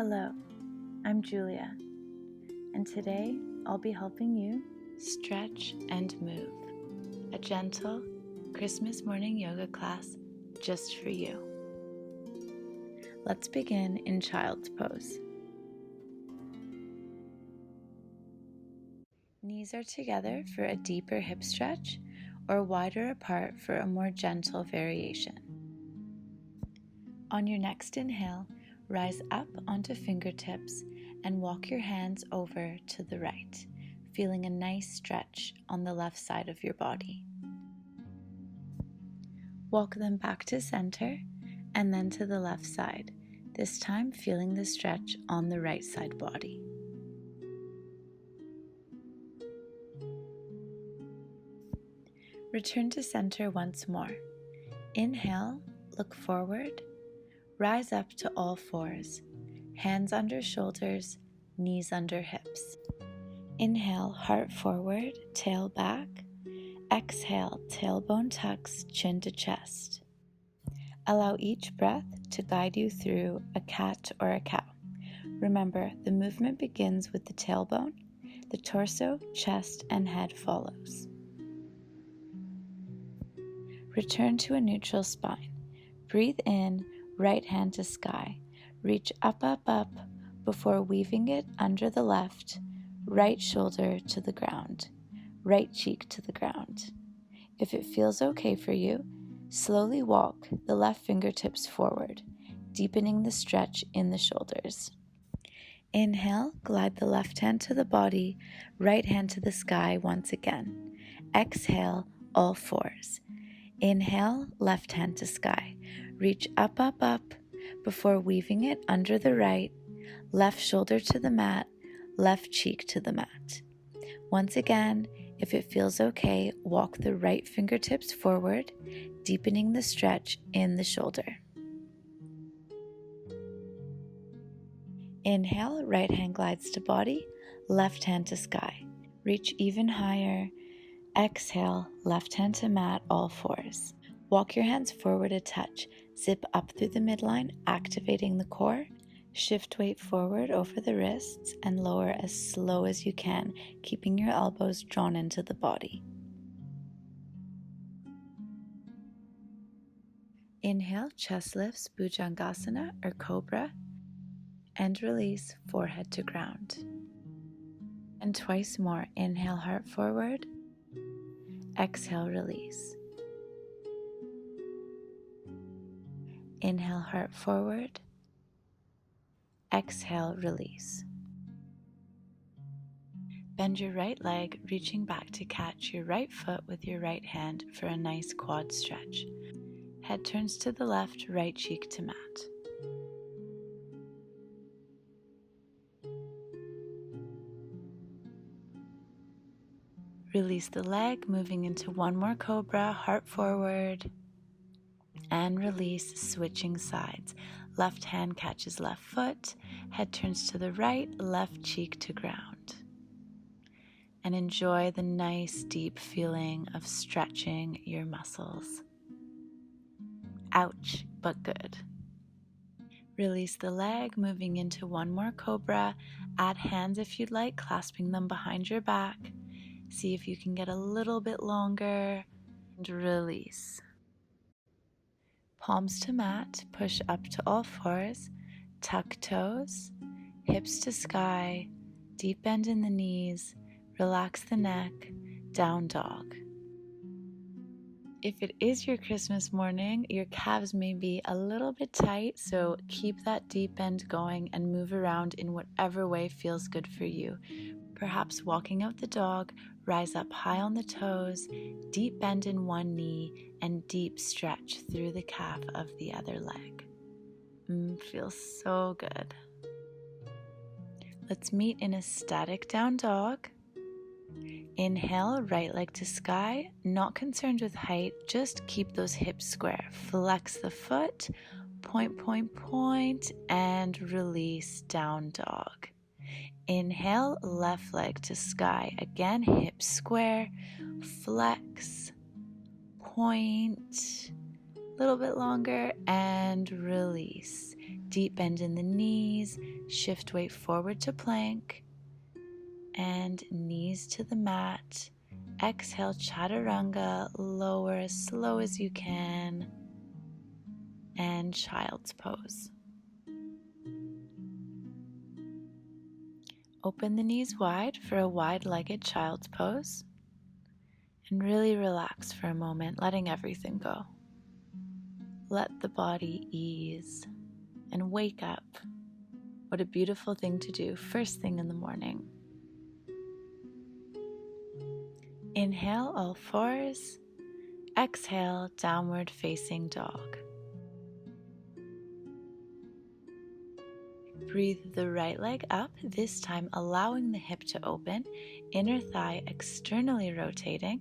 Hello, I'm Julia, and today I'll be helping you stretch and move. A gentle Christmas morning yoga class just for you. Let's begin in child's pose. Knees are together for a deeper hip stretch or wider apart for a more gentle variation. On your next inhale, rise up onto fingertips and walk your hands over to the right, feeling a nice stretch on the left side of your body. Walk them back to center and then to the left side, this time feeling the stretch on the right side body. Return to center once more. Inhale, look forward, rise up to all fours, hands under shoulders, knees under hips. Inhale, heart forward, tail back. Exhale, tailbone tucks, chin to chest. Allow each breath to guide you through a cat or a cow. Remember, the movement begins with the tailbone, the torso, chest, and head follows. Return to a neutral spine. Breathe in, right hand to sky. Reach up, up, up before weaving it under the left, right shoulder to the ground, right cheek to the ground. If it feels okay for you, slowly walk the left fingertips forward, deepening the stretch in the shoulders. Inhale, glide the left hand to the body, right hand to the sky once again. Exhale, all fours. Inhale, left hand to sky. Reach up, up, up before weaving it under the right, left shoulder to the mat, left cheek to the mat. Once again, if it feels okay, walk the right fingertips forward, deepening the stretch in the shoulder. Inhale, right hand glides to body, left hand to sky. Reach even higher. Exhale, left hand to mat, all fours. Walk your hands forward a touch. Zip up through the midline, activating the core. Shift weight forward over the wrists and lower as slow as you can, keeping your elbows drawn into the body. Inhale, chest lifts, Bhujangasana or Cobra, and release, forehead to ground. And twice more. Inhale, heart forward. Exhale, release. Inhale, heart forward. Exhale, release. Bend your right leg, reaching back to catch your right foot with your right hand for a nice quad stretch. Head turns to the left, right cheek to mat. Release the leg, moving into one more cobra, heart forward, and release, switching sides. Left hand catches left foot, head turns to the right, left cheek to ground. And enjoy the nice deep feeling of stretching your muscles. Ouch, but good. Release the leg, moving into one more cobra. Add hands if you'd like, clasping them behind your back. See if you can get a little bit longer, and release. Palms to mat, push up to all fours, tuck toes, hips to sky, deep bend in the knees, relax the neck, down dog. If it is your Christmas morning, your calves may be a little bit tight, so keep that deep bend going and move around in whatever way feels good for you. Perhaps walking out the dog, rise up high on the toes, deep bend in one knee, and deep stretch through the calf of the other leg. Feels so good. Let's meet in a static down dog. Inhale, right leg to sky. Not concerned with height, just keep those hips square. Flex the foot, point, point, point, and release, down dog. Inhale, left leg to sky. Again, hips square, flex, point, a little bit longer, and release. Deep bend in the knees, shift weight forward to plank, and knees to the mat. Exhale, chaturanga, lower as slow as you can, and child's pose. Open the knees wide for a wide-legged child's pose, and really relax for a moment, letting everything go. Let the body ease and wake up. What a beautiful thing to do first thing in the morning. Inhale, all fours. Exhale, downward facing dog. Breathe the right leg up, this time allowing the hip to open, inner thigh externally rotating.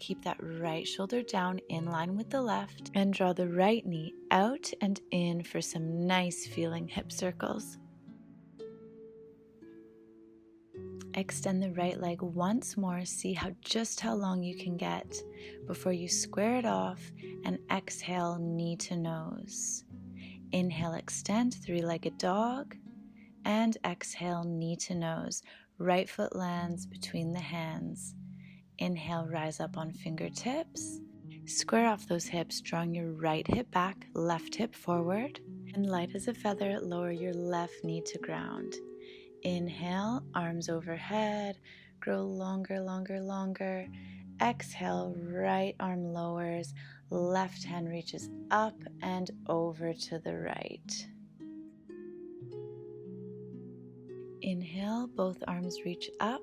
Keep that right shoulder down in line with the left, and draw the right knee out and in for some nice feeling hip circles. Extend the right leg once more, see just how long you can get before you square it off, and exhale, knee to nose. Inhale, extend, three-legged dog, and exhale, knee to nose. Right foot lands between the hands. Inhale, rise up on fingertips. Square off those hips, drawing your right hip back, left hip forward. And light as a feather, lower your left knee to ground. Inhale, arms overhead, grow longer, longer, longer. Exhale, right arm lowers, left hand reaches up and over to the right. Inhale, both arms reach up.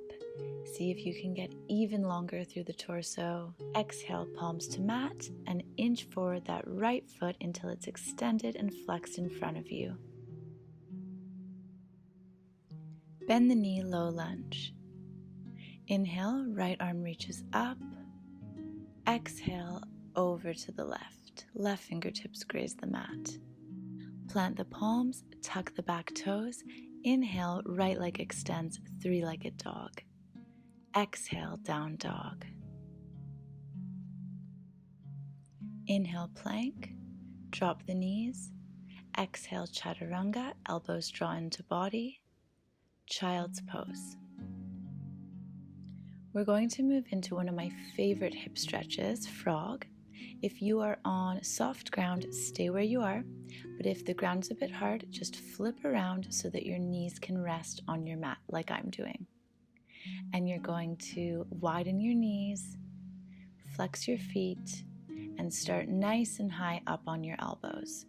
See if you can get even longer through the torso. Exhale, palms to mat, and inch forward that right foot until it's extended and flexed in front of you. Bend the knee, low lunge. Inhale, right arm reaches up. Exhale, over to the left. Left fingertips graze the mat. Plant the palms, tuck the back toes. Inhale, right leg extends, three-legged dog. Exhale, down dog. Inhale, plank. Drop the knees. Exhale, chaturanga, elbows draw into body. Child's pose. We're going to move into one of my favorite hip stretches, frog. If you are on soft ground, stay where you are. But if the ground's a bit hard, just flip around so that your knees can rest on your mat like I'm doing. And you're going to widen your knees, flex your feet, and start nice and high up on your elbows.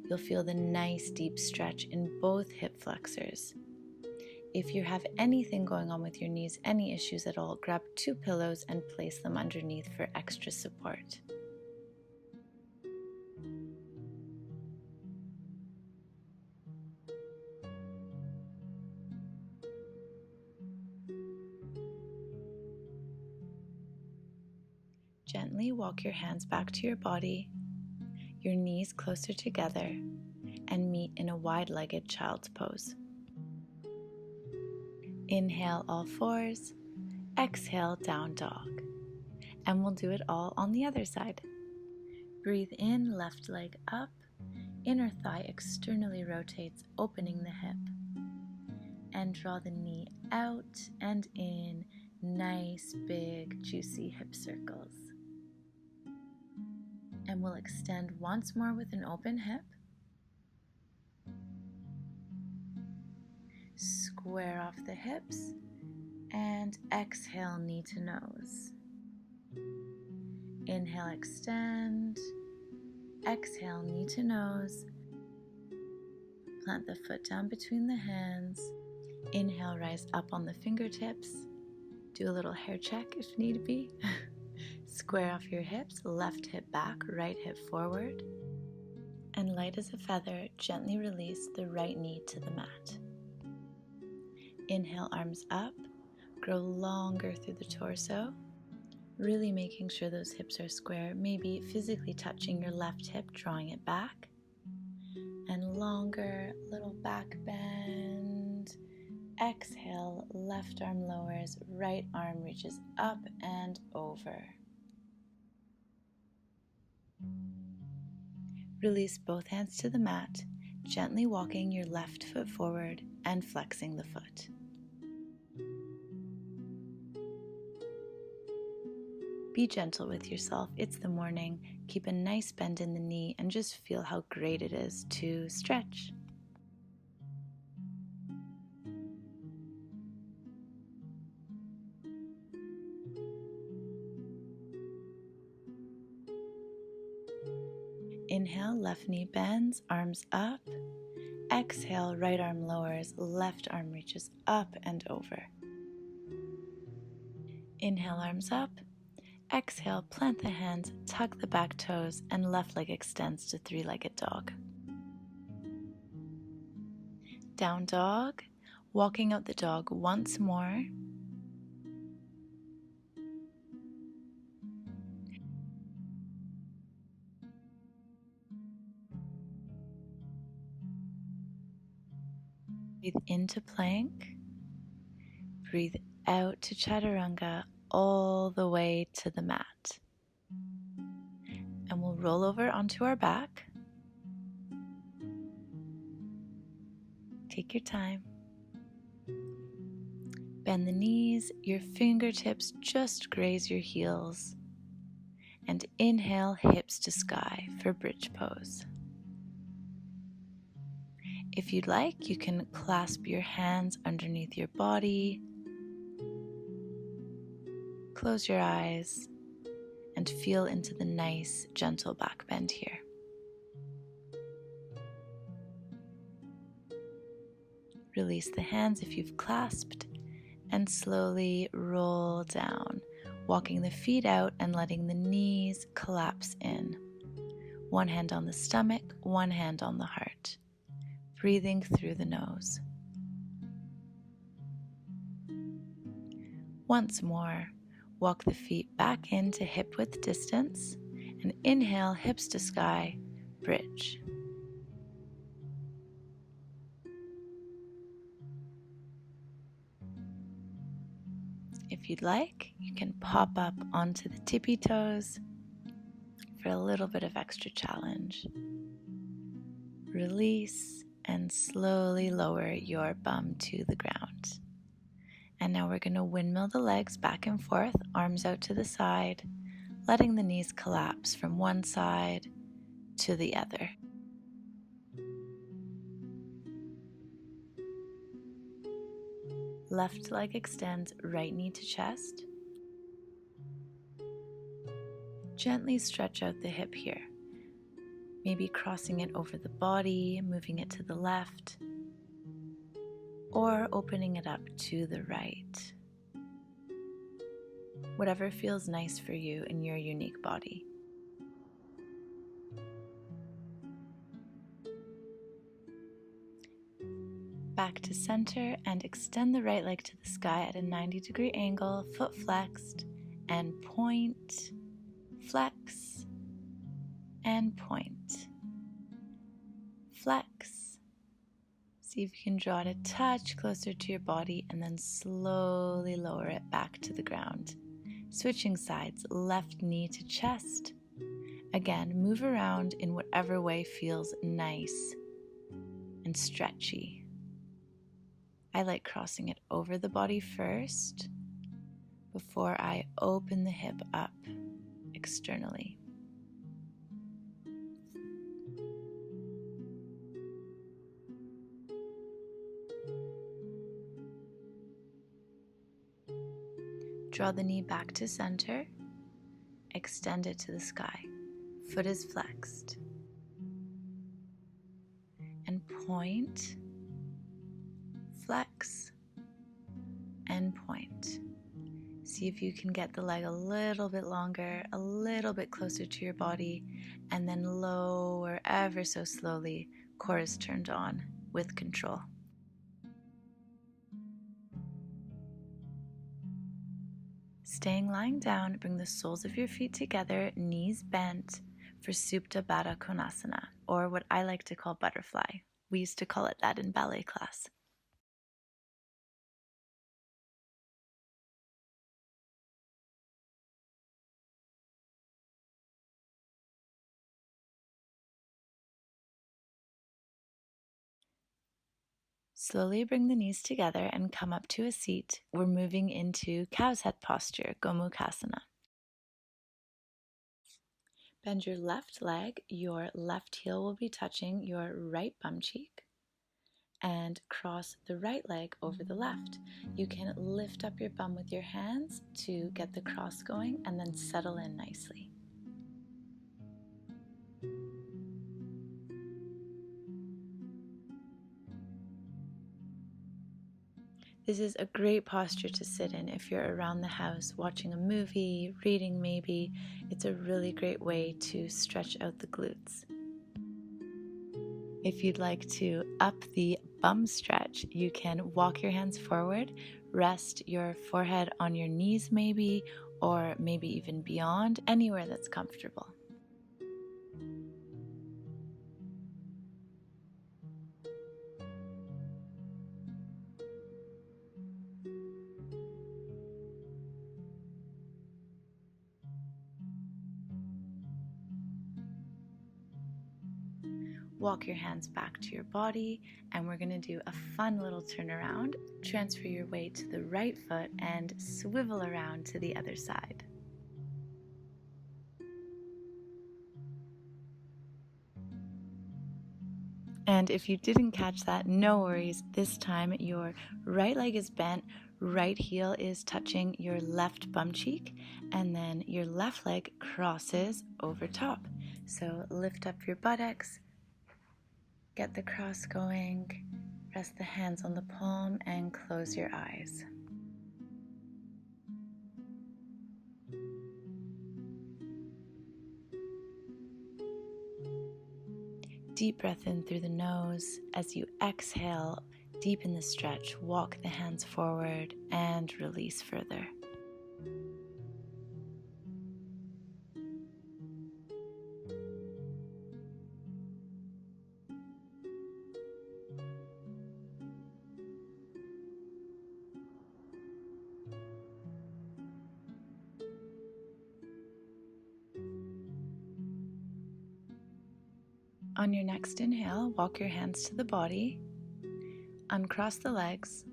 You'll feel the nice deep stretch in both hip flexors. If you have anything going on with your knees, any issues at all, grab 2 pillows and place them underneath for extra support. Gently walk your hands back to your body, your knees closer together, and meet in a wide-legged child's pose. Inhale, all fours. Exhale, down dog. And we'll do it all on the other side. Breathe in, left leg up. Inner thigh externally rotates, opening the hip. And draw the knee out and in. Nice, big, juicy hip circles. And we'll extend once more with an open hip. Square off the hips. And exhale, knee to nose. Inhale, extend. Exhale, knee to nose. Plant the foot down between the hands. Inhale, rise up on the fingertips. Do a little hair check if need be. Square off your hips, left hip back, right hip forward. And light as a feather, gently release the right knee to the mat. Inhale, arms up. Grow longer through the torso. Really making sure those hips are square, maybe physically touching your left hip, drawing it back. And longer, little back bend. Exhale, left arm lowers, right arm reaches up and over. Release both hands to the mat. gently walking your left foot forward and flexing the foot. Be gentle with yourself. It's the morning. Keep a nice bend in the knee and just feel how great it is to stretch. Inhale, left knee bends, arms up. Exhale, right arm lowers, left arm reaches up and over. Inhale, arms up. Exhale, plant the hands, tuck the back toes, and left leg extends to three-legged dog. Down dog, walking out the dog once more. Breathe into plank. Breathe out to chaturanga all the way to the mat. And we'll roll over onto our back. Take your time. Bend the knees, your fingertips just graze your heels. And inhale, hips to sky for bridge pose. If you'd like, you can clasp your hands underneath your body. Close your eyes and feel into the nice, gentle back bend here. Release the hands if you've clasped and slowly roll down, walking the feet out and letting the knees collapse in. One hand on the stomach, one hand on the heart. Breathing through the nose. Once more, walk the feet back into hip width distance and inhale, hips to sky, bridge. If you'd like, you can pop up onto the tippy toes for a little bit of extra challenge. Release and slowly lower your bum to the ground. And now we're going to windmill the legs back and forth, arms out to the side, letting the knees collapse from one side to the other. Left leg extends, right knee to chest. Gently stretch out the hip here. Maybe crossing it over the body, moving it to the left, or opening it up to the right. Whatever feels nice for you in your unique body. Back to center and extend the right leg to the sky at a 90-degree angle, foot flexed, and point, flex, and point. Flex. See if you can draw it a touch closer to your body and then slowly lower it back to the ground. Switching sides, left knee to chest. Again, move around in whatever way feels nice and stretchy. I like crossing it over the body first before I open the hip up externally. Draw the knee back to center, extend it to the sky. Foot is flexed. And point, flex, and point. See if you can get the leg a little bit longer, a little bit closer to your body, and then lower ever so slowly. Core is turned on with control. Staying lying down, bring the soles of your feet together, knees bent for Supta Baddha Konasana, or what I like to call butterfly. We used to call it that in ballet class. Slowly bring the knees together and come up to a seat. We're moving into cow's head posture, Gomukhasana. Bend your left leg, your left heel will be touching your right bum cheek, and cross the right leg over the left. You can lift up your bum with your hands to get the cross going and then settle in nicely. This is a great posture to sit in if you're around the house watching a movie, reading maybe. It's a really great way to stretch out the glutes. If you'd like to up the bum stretch, you can walk your hands forward, rest your forehead on your knees maybe, or maybe even beyond, anywhere that's comfortable. Walk your hands back to your body, and we're going to do a fun little turnaround. Transfer your weight to the right foot and swivel around to the other side. And if you didn't catch that, no worries. This time your right leg is bent, right heel is touching your left bum cheek, and then your left leg crosses over top. So lift up your buttocks, get the cross going, rest the hands on the palm, and close your eyes. Deep breath in through the nose. As you exhale, deepen the stretch, walk the hands forward, and release further. On your next inhale, walk your hands to the body, uncross the legs,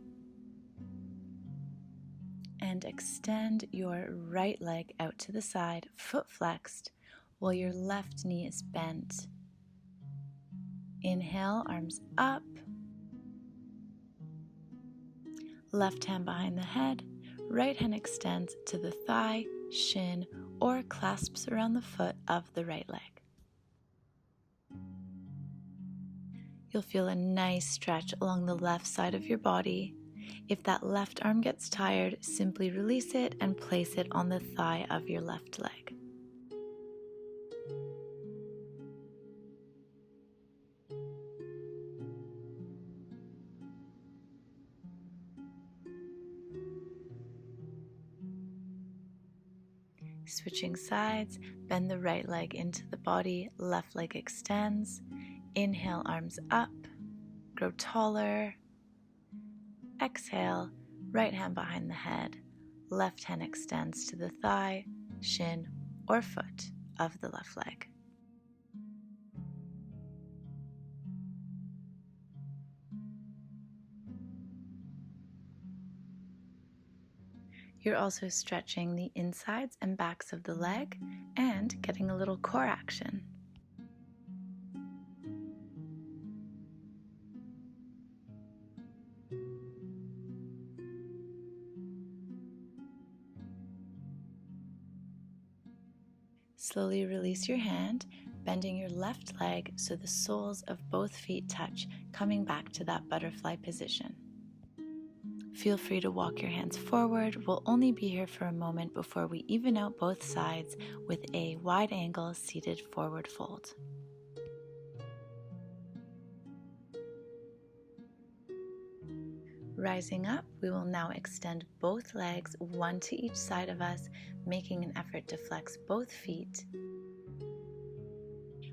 and extend your right leg out to the side, foot flexed, while your left knee is bent. Inhale, arms up, left hand behind the head, right hand extends to the thigh, shin, or clasps around the foot of the right leg. You'll feel a nice stretch along the left side of your body. If that left arm gets tired, simply release it and place it on the thigh of your left leg. Switching sides, bend the right leg into the body, left leg extends. Inhale, arms up, grow taller. Exhale, right hand behind the head, left hand extends to the thigh, shin, or foot of the left leg. You're also stretching the insides and backs of the leg and getting a little core action. Slowly release your hand, bending your left leg so the soles of both feet touch, coming back to that butterfly position. Feel free to walk your hands forward. We'll only be here for a moment before we even out both sides with a wide angle seated forward fold. Rising up, we will now extend both legs, one to each side of us, making an effort to flex both feet.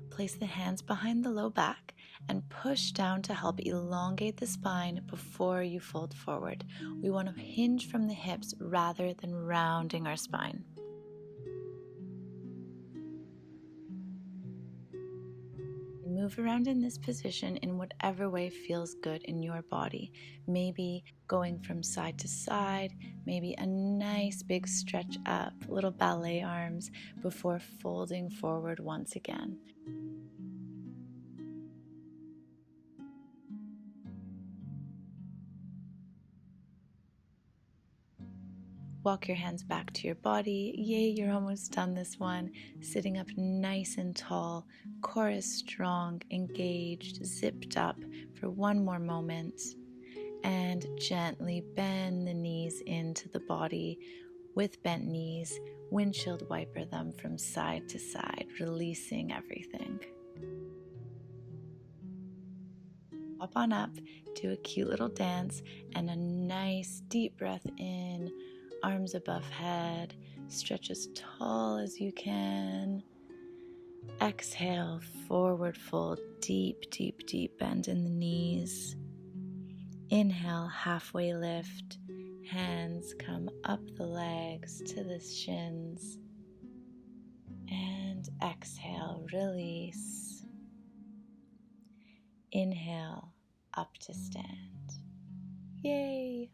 Place the hands behind the low back and push down to help elongate the spine before you fold forward. We want to hinge from the hips rather than rounding our spine. move around in this position in whatever way feels good in your body. Maybe going from side to side, maybe a nice big stretch up, little ballet arms before folding forward once again. Walk your hands back to your body. Yay, you're almost done this one. Sitting up nice and tall, core is strong, engaged, zipped up for one more moment. And gently bend the knees into the body with bent knees. Windshield wiper them from side to side, releasing everything. Hop on up, do a cute little dance, and a nice deep breath in, arms above head, stretch as tall as you can. Exhale, forward fold, deep, deep, deep bend in the knees. Inhale, halfway lift, hands come up the legs to the shins. And exhale, release. Inhale, up to stand. Yay!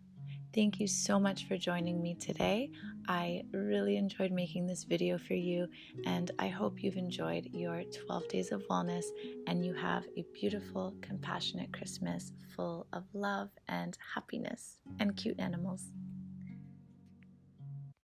Thank you so much for joining me today. I really enjoyed making this video for you, and I hope you've enjoyed your 12 days of wellness and you have a beautiful, compassionate Christmas full of love and happiness and cute animals.